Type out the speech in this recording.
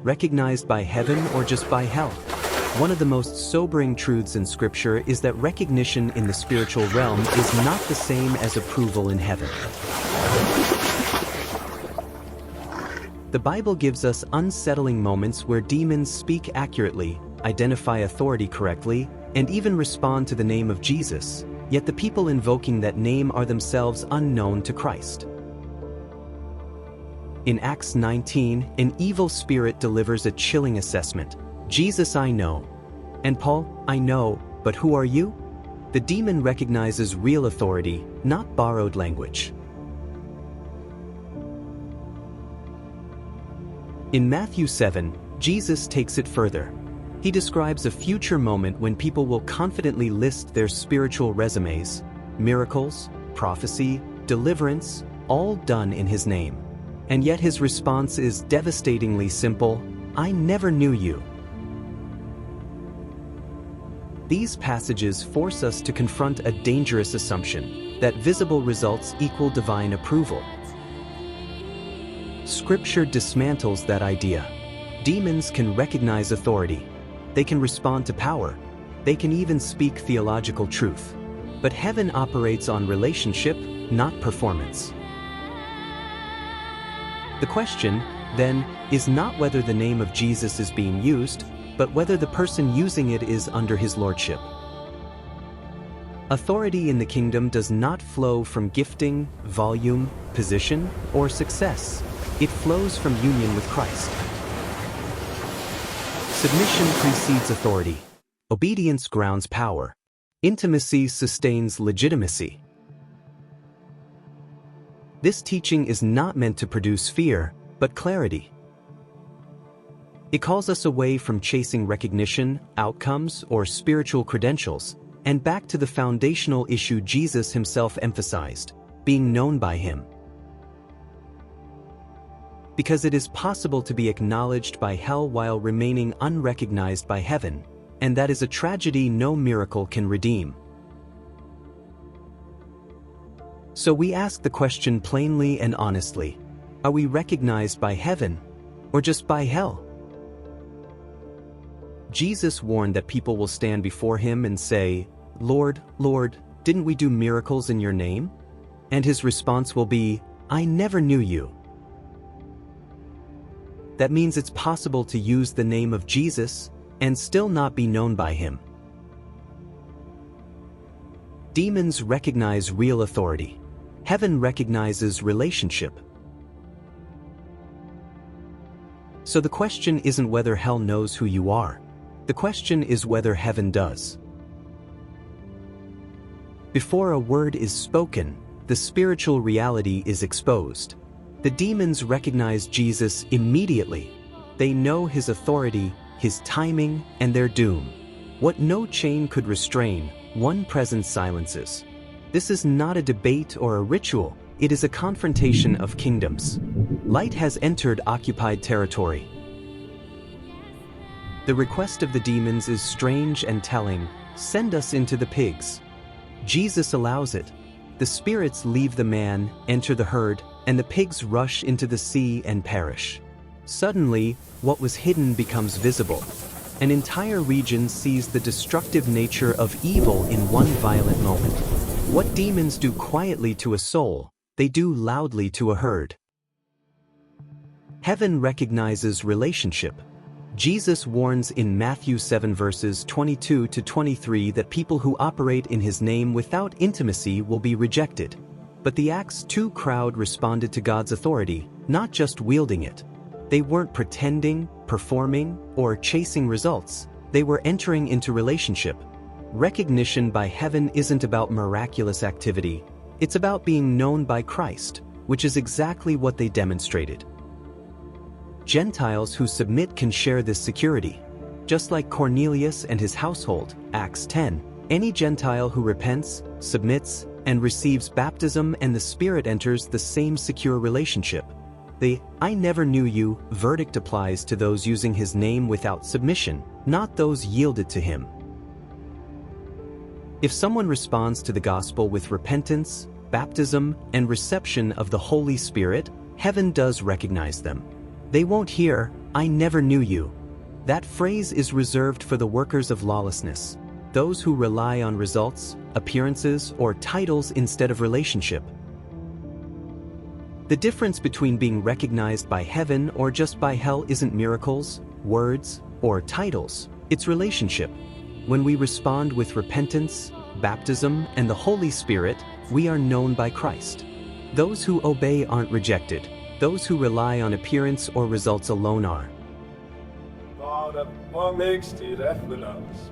recognized by heaven or just by hell? One of the most sobering truths in Scripture is that recognition in the spiritual realm is not the same as approval in heaven. The Bible gives us unsettling moments where demons speak accurately, identify authority correctly, and even respond to the name of Jesus, yet the people invoking that name are themselves unknown to Christ. In Acts 19, an evil spirit delivers a chilling assessment. "Jesus I know." And Paul, "I know, but who are you?" The demon recognizes real authority, not borrowed language. In Matthew 7, Jesus takes it further. He describes a future moment when people will confidently list their spiritual resumes, miracles, prophecy, deliverance, all done in his name. And yet his response is devastatingly simple: "I never knew you." These passages force us to confront a dangerous assumption, that visible results equal divine approval. Scripture dismantles that idea. Demons can recognize authority. They can respond to power. They can even speak theological truth. But heaven operates on relationship, not performance. The question, then, is not whether the name of Jesus is being used, but whether the person using it is under his lordship. Authority in the kingdom does not flow from gifting, volume, position, or success. It flows from union with Christ. Submission precedes authority. Obedience grounds power. Intimacy sustains legitimacy. This teaching is not meant to produce fear, but clarity. It calls us away from chasing recognition, outcomes, or spiritual credentials, and back to the foundational issue Jesus himself emphasized: being known by him. Because it is possible to be acknowledged by hell while remaining unrecognized by heaven, and that is a tragedy no miracle can redeem. So we ask the question plainly and honestly: are we recognized by heaven, or just by hell? Jesus warned that people will stand before him and say, "Lord, Lord, didn't we do miracles in your name?" And his response will be, "I never knew you." That means it's possible to use the name of Jesus and still not be known by him. Demons recognize real authority. Heaven recognizes relationship. So the question isn't whether hell knows who you are. The question is whether heaven does. Before a word is spoken, the spiritual reality is exposed. The demons recognize Jesus immediately. They know his authority, his timing, and their doom. What no chain could restrain, one presence silences. This is not a debate or a ritual, it is a confrontation of kingdoms. Light has entered occupied territory. The request of the demons is strange and telling: "Send us into the pigs." Jesus allows it. The spirits leave the man, enter the herd, and the pigs rush into the sea and perish. Suddenly, what was hidden becomes visible. An entire region sees the destructive nature of evil in one violent moment. What demons do quietly to a soul, they do loudly to a herd. Heaven recognizes relationship. Jesus warns in Matthew 7 verses 22 to 23 that people who operate in his name without intimacy will be rejected. But the Acts 2 crowd responded to God's authority, not just wielding it. They weren't pretending, performing, or chasing results. They were entering into relationship. Recognition by heaven isn't about miraculous activity. It's about being known by Christ, which is exactly what they demonstrated. Gentiles who submit can share this security. Just like Cornelius and his household, Acts 10, any Gentile who repents, submits, and receives baptism and the Spirit enters the same secure relationship. The "I never knew you" verdict applies to those using his name without submission, not those yielded to him. If someone responds to the gospel with repentance, baptism, and reception of the Holy Spirit, heaven does recognize them. They won't hear, "I never knew you." That phrase is reserved for the workers of lawlessness, those who rely on results, appearances, or titles instead of relationship. The difference between being recognized by heaven or just by hell isn't miracles, words, or titles, it's relationship. When we respond with repentance, baptism, and the Holy Spirit, we are known by Christ. Those who obey aren't rejected. Those who rely on appearance or results alone are. Vad makes det efterlös?